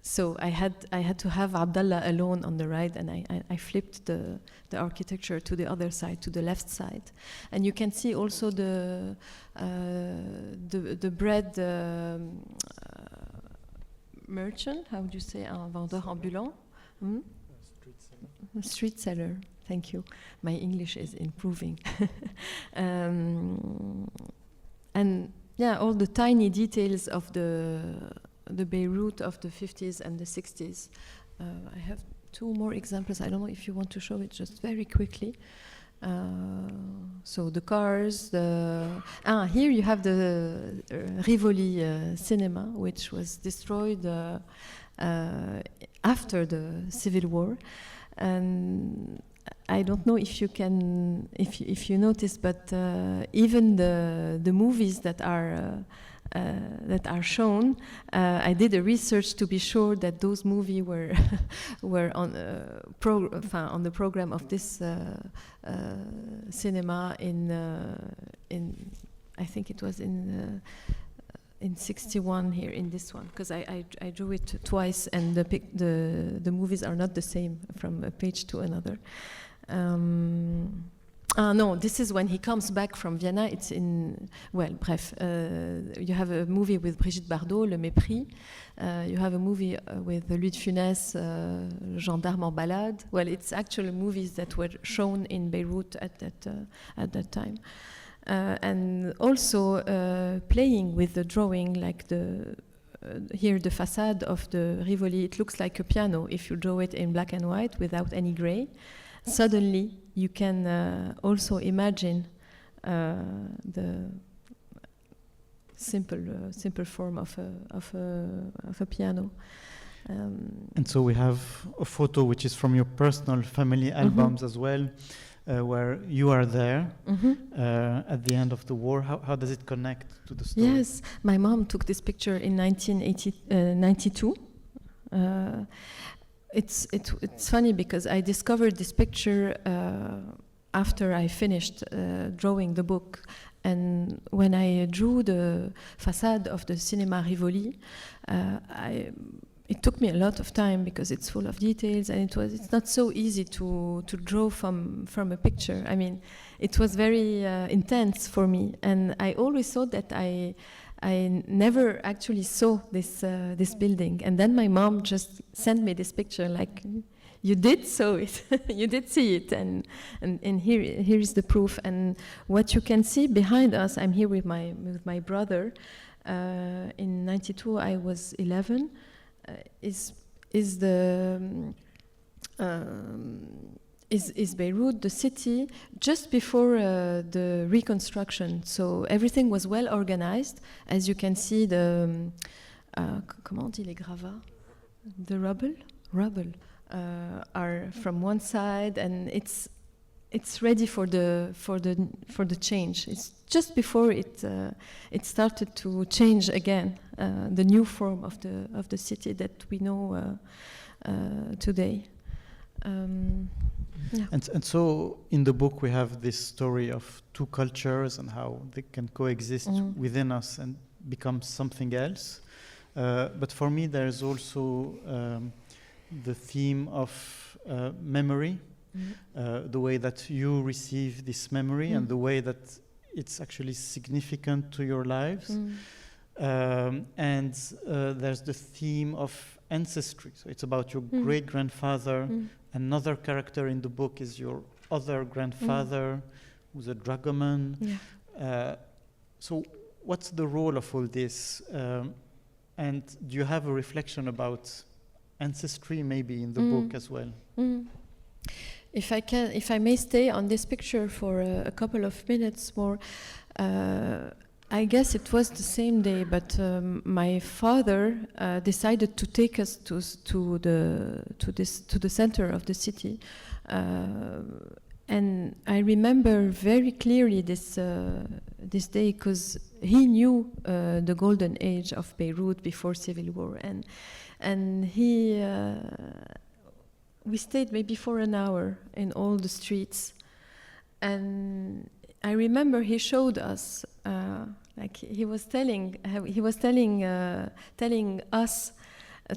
So I had to have Abdallah alone on the right, and I flipped the architecture to the other side, to the left side, and you can see also the bread merchant. How do you say, un vendeur ambulant? Street seller. Thank you. My English is improving. And yeah, all the tiny details of the Beirut of the 50s and the 60s. I have 2 more examples. I don't know if you want to show it just very quickly. So the cars, here you have the Rivoli cinema, which was destroyed after the Civil War. And I don't know if you can, if you notice, but even the movies that are shown, I did a research to be sure that those movies were were on the program of this cinema in I think it was in 61 here in this one, because I drew it twice, and the movies are not the same from a page to another. No, this is when he comes back from Vienna. It's in, well, bref, you have a movie with Brigitte Bardot, Le Mépris. You have a movie with Louis de Funès, Gendarme en balade. Well, it's actually movies that were shown in Beirut at that time. And also playing with the drawing, like here the facade of the Rivoli, it looks like a piano if you draw it in black and white without any gray. Suddenly you can also imagine the simple form of a piano. And so we have a photo which is from your personal family albums as well, where you are there at the end of the war. How does it connect to the story? Yes, my mom took this picture in 1992. It's funny because I discovered this picture after I finished drawing the book, and when I drew the facade of the Cinema Rivoli, it took me a lot of time because it's full of details, and it's not so easy to draw from a picture. I mean, it was very intense for me, and I always thought that I never actually saw this building. And then my mom just sent me this picture, like, you did saw it, you did see it, and here is the proof. And what you can see behind us, I'm here with my brother. In '92, I was 11. Is Beirut, the city, just before the reconstruction. So everything was well organized. As you can see, the comment on dit les gravats? The rubble are from one side, and it's ready for the change. It's just before it started to change again, the new form of the city that we know today. Yeah. And so in the book we have this story of two cultures and how they can coexist within us and become something else. But for me there's also the theme of memory, the way that you receive this memory and the way that it's actually significant to your lives. And there's the theme of ancestry. So it's about your great-grandfather. Another character in the book is your other grandfather, who's a dragoman. Yeah. So what's the role of all this? And do you have a reflection about ancestry maybe in the book as well? If I may stay on this picture for a couple of minutes more, I guess it was the same day, but my father decided to take us to the center of the city, and I remember very clearly this day because he knew the golden age of Beirut before civil war, and we stayed maybe for an hour in all the streets, and I remember he showed us, like he was telling us,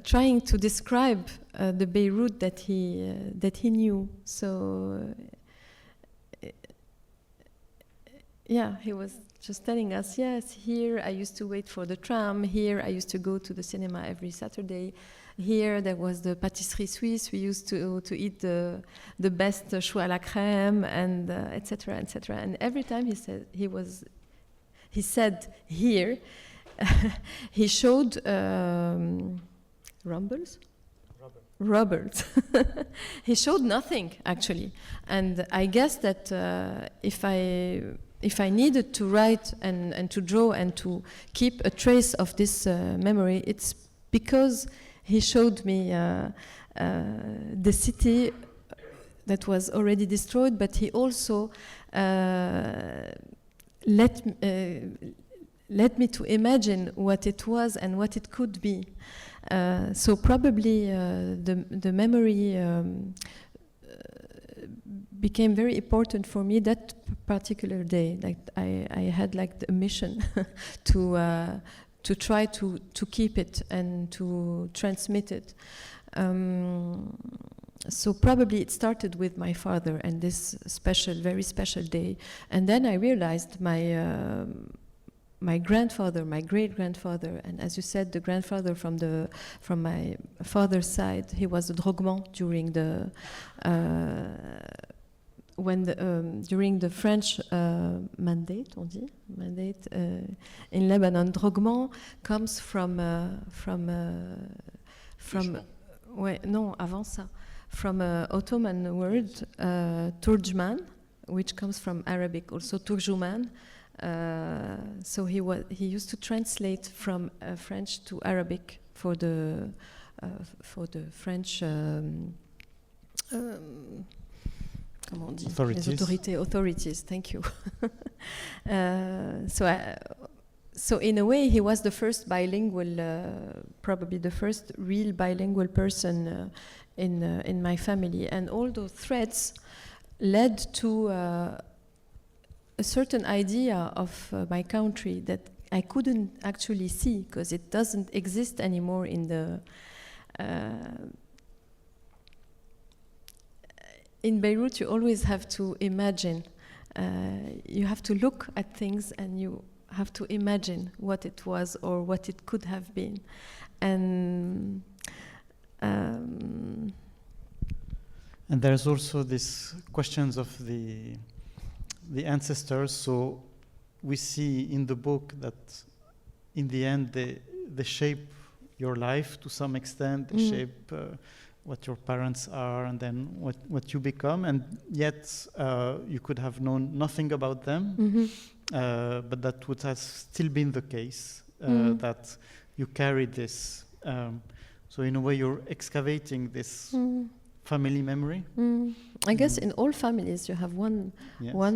trying to describe the Beirut that he knew. So yeah, he was just telling us, yes, here I used to wait for the tram. Here I used to go to the cinema every Saturday. Here there was the pâtisserie suisse. We used to eat the best choux à la crème, and etc. etc. And every time he said here, he showed rumbles. Rubbers. He showed nothing actually, and I guess that if I needed to write and to draw and to keep a trace of this memory, it's because he showed me the city that was already destroyed, but he also let me to imagine what it was and what it could be. So probably the memory became very important for me that particular day. Like I had like the mission to try to keep it and to transmit it. So probably it started with my father and this special, very special day. And then I realized my grandfather, my great-grandfather, and as you said, the grandfather from my father's side, he was a droguement during the during the French mandate, in Lebanon. Droguement comes from non, avant ça, from Ottoman word turjman, which comes from Arabic, also turjuman. So he used to translate from French to Arabic for the French comment on dit? Authorities. Thank you. So in a way, he was the first bilingual, probably the first real bilingual person in my family, and all those threads led to a certain idea of my country that I couldn't actually see because it doesn't exist anymore in the. In Beirut, you always have to imagine. You have to look at things and you have to imagine what it was or what it could have been. And there's also these questions of the ancestors. So we see in the book that in the end they shape your life to some extent. They shape what your parents are and then what you become, and yet you could have known nothing about them, but that would have still been the case, that you carry this. So in a way you're excavating this family memory. I guess in all families you have one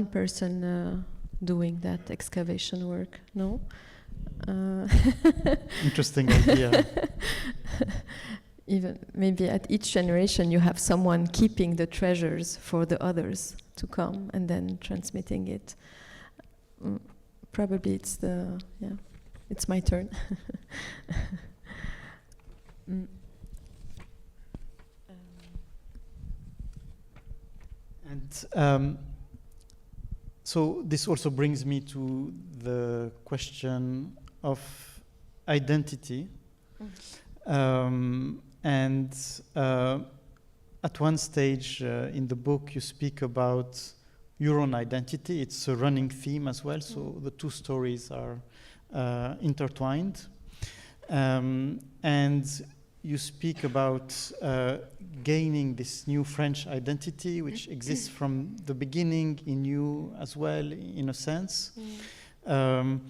person doing that excavation work, no? Interesting idea. Even maybe at each generation you have someone keeping the treasures for the others to come and then transmitting it. Probably it's it's my turn. And so this also brings me to the question of identity. And at one stage in the book, you speak about your own identity. It's a running theme as well, so the two stories are intertwined. And you speak about gaining this new French identity, which exists from the beginning in you as well, in a sense. And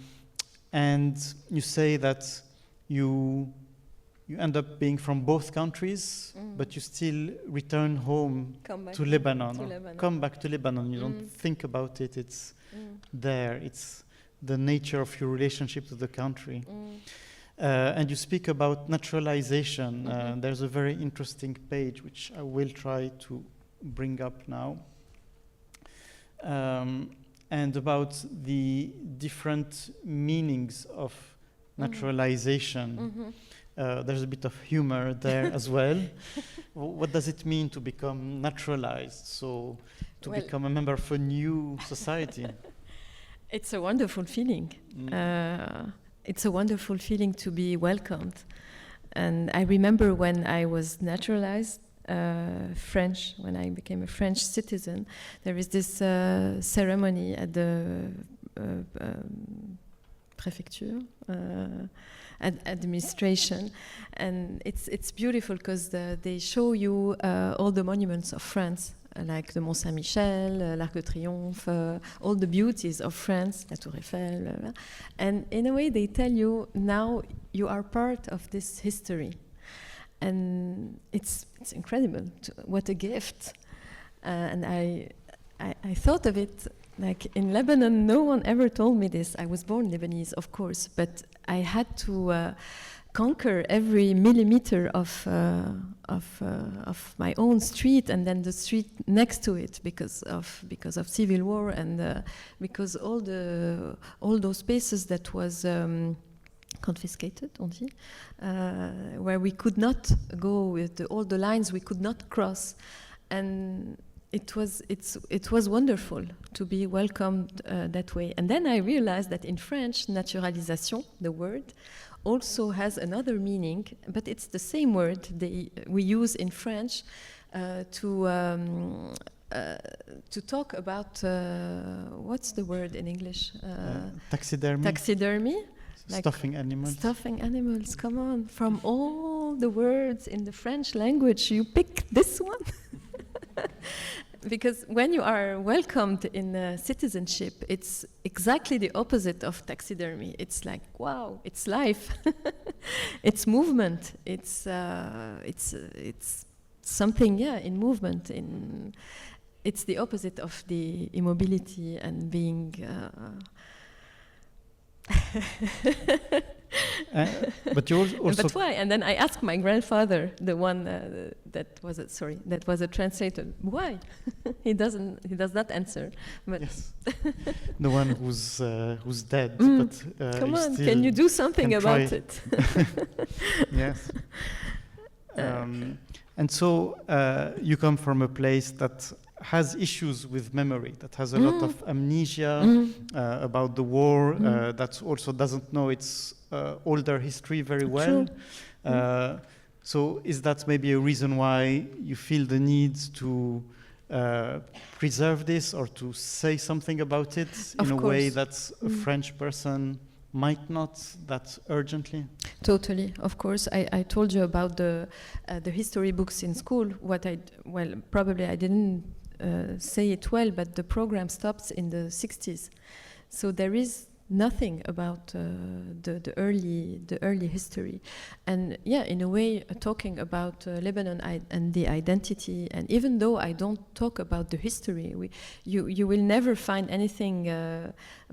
you say that you end up being from both countries, but you still return home to Lebanon. Come back to Lebanon. You don't think about it. It's there. It's the nature of your relationship to the country. And you speak about naturalization. There's a very interesting page, which I will try to bring up now. And about the different meanings of naturalization. There's a bit of humor there as well. What does it mean to become naturalized? So to become a member of a new society? It's a wonderful feeling. It's a wonderful feeling to be welcomed. And I remember when I was naturalized French, when I became a French citizen, there is this ceremony at the prefecture, administration, and it's beautiful because they show you all the monuments of France, like the Mont Saint-Michel, l'Arc de Triomphe, all the beauties of France, la Tour Eiffel, and in a way they tell you now you are part of this history, and it's incredible. What a gift! And I thought of it like in Lebanon. No one ever told me this. I was born Lebanese, of course, but I had to conquer every millimeter of my own street, and then the street next to it, because of civil war, and because all those spaces that was confiscated, on dit, where we could not go with all the lines we could not cross, and it was wonderful to be welcomed that way. And then I realized that in French, naturalisation, the word, also has another meaning, but it's the same word we use in French to talk about what's the word in English? Taxidermy. Taxidermy. Like stuffing animals. Stuffing animals. Come on! From all the words in the French language, you pick this one. Because when you are welcomed in citizenship, it's exactly the opposite of taxidermy. It's like, wow, it's life, it's movement, it's something, in movement. It's the opposite of the immobility and being. But you also. But why? And then I asked my grandfather, the one that was a translator, why? He does not answer. But yes, the one who's dead. But come on, can you do something about it? Yes. And so you come from a place that has issues with memory, that has a lot of amnesia about the war, that also doesn't know its older history very well. So is that maybe a reason why you feel the need to preserve this, or to say something about it in a way that a French person might not that urgently? Totally, of course. I told you about the history books in school. Probably I didn't say it well, but the program stops in the 60s, so there is nothing about the early history. And in a way, talking about Lebanon and the identity, and even though I don't talk about the history, you will never find anything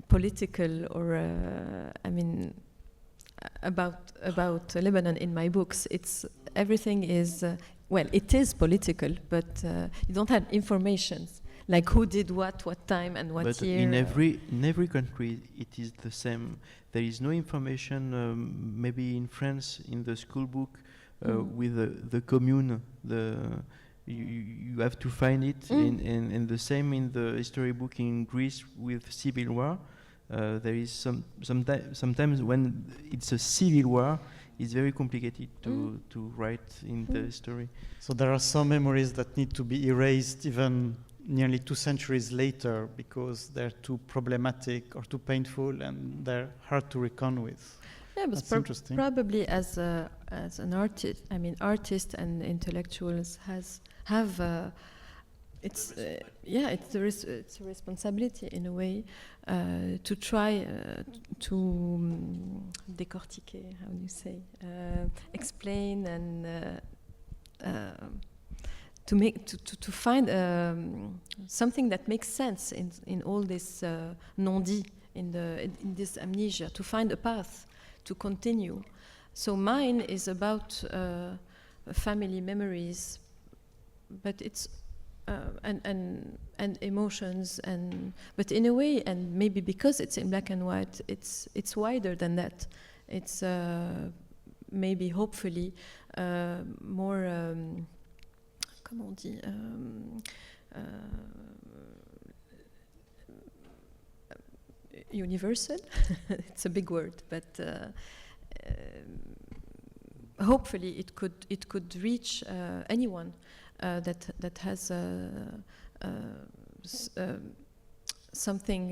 political or about Lebanon in my books. Everything is it is political, but you don't have information like who did what time, and what year. In every country, it is the same. There is no information. Maybe in France, in the school book, with the commune, you have to find it, and the same in the history book in Greece with civil war. There is sometimes when it's a civil war, it's very complicated to write in the history. So there are some memories that need to be erased even nearly 2 centuries later, because they're too problematic or too painful, and they're hard to reckon with. Yeah, but that's interesting. Probably as an artist, artists and intellectuals have. It's a responsibility in a way to try to décortiquer, how do you say, explain, and to find something that makes sense in all this non-dit, in this amnesia, to find a path to continue. So mine is about family memories, but it's and emotions, but in a way, and maybe because it's in black and white, it's wider than that. It's maybe, hopefully, more. Comment on dit? Universal. It's a big word, but hopefully it could reach anyone that has something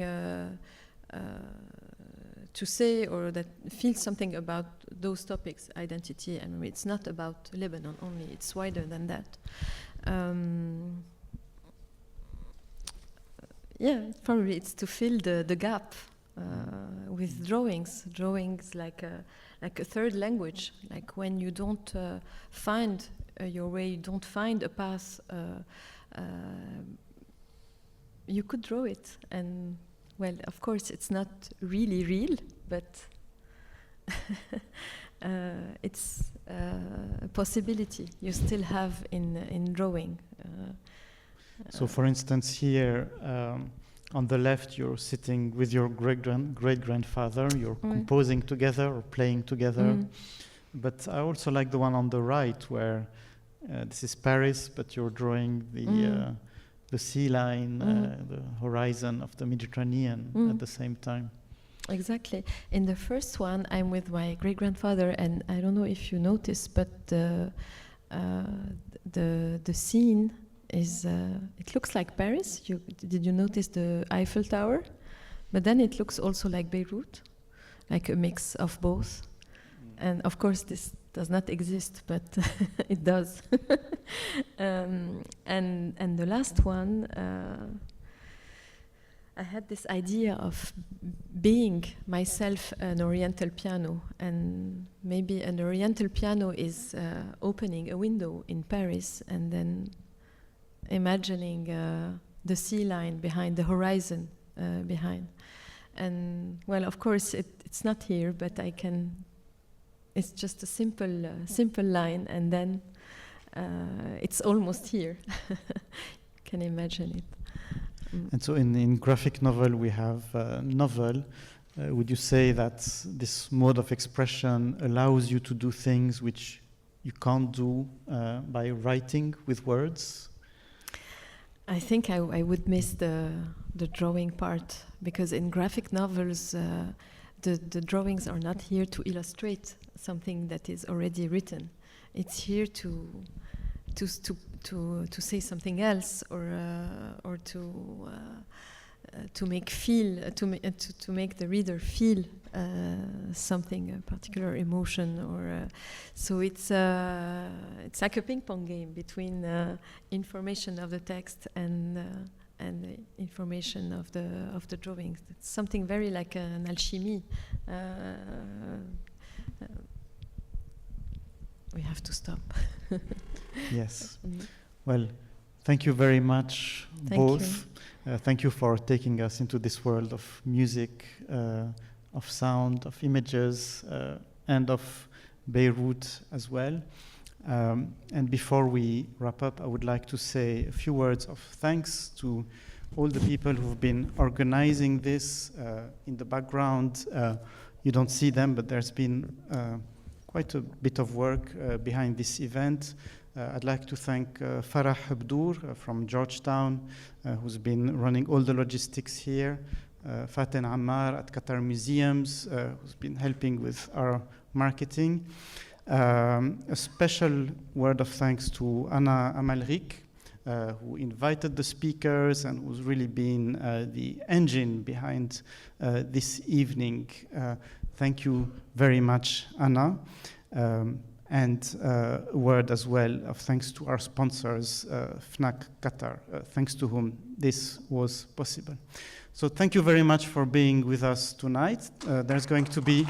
to say, or that feels something about those topics, identity. And it's not about Lebanon only, it's wider than that. Probably it's to fill the gap with drawings like a third language, like when you don't find your way, you don't find a path you could draw it, and well, of course, it's not really real, but it's a possibility you still have in drawing. So, for instance, here on the left, you're sitting with your great-grandfather. You're composing together or playing together. But I also like the one on the right, where this is Paris, but you're drawing the sea line, the horizon of the Mediterranean at the same time. Exactly. In the first one, I'm with my great-grandfather, and I don't know if you noticed, but the scene is it looks like Paris. Did you notice the Eiffel Tower? But then it looks also like Beirut, like a mix of both. And of course, this does not exist, but it does. And the last one, I had this idea of being myself an Oriental piano, and maybe an Oriental piano is opening a window in Paris and then imagining the sea line behind, the horizon behind. And well, of course, it's not here, but I can. It's just a simple line, and then it's almost here. You can imagine it. And so in graphic novel, we have novel. Would you say that this mode of expression allows you to do things which you can't do by writing with words? I think I would miss the drawing part, because in graphic novels, the drawings are not here to illustrate something that is already written. It's here to say something else, or to make make the reader feel something, a particular emotion, or so it's like a ping-pong game between information of the text and the information of the drawings. It's something very like an alchemy. We have to stop. Yes. Well, thank you very much, both. Thank you for taking us into this world of music, of sound, of images, and of Beirut as well. And before we wrap up, I would like to say a few words of thanks to all the people who've been organizing this in the background. You don't see them, but there's been quite a bit of work behind this event. I'd like to thank Farah Abdur from Georgetown, who's been running all the logistics here. Faten Ammar at Qatar Museums, who's been helping with our marketing. A special word of thanks to Anna Amalric, who invited the speakers and who's really been the engine behind this evening. Thank you very much, Anna. And a word as well of thanks to our sponsors, FNAC Qatar, thanks to whom this was possible. So thank you very much for being with us tonight. There's going to be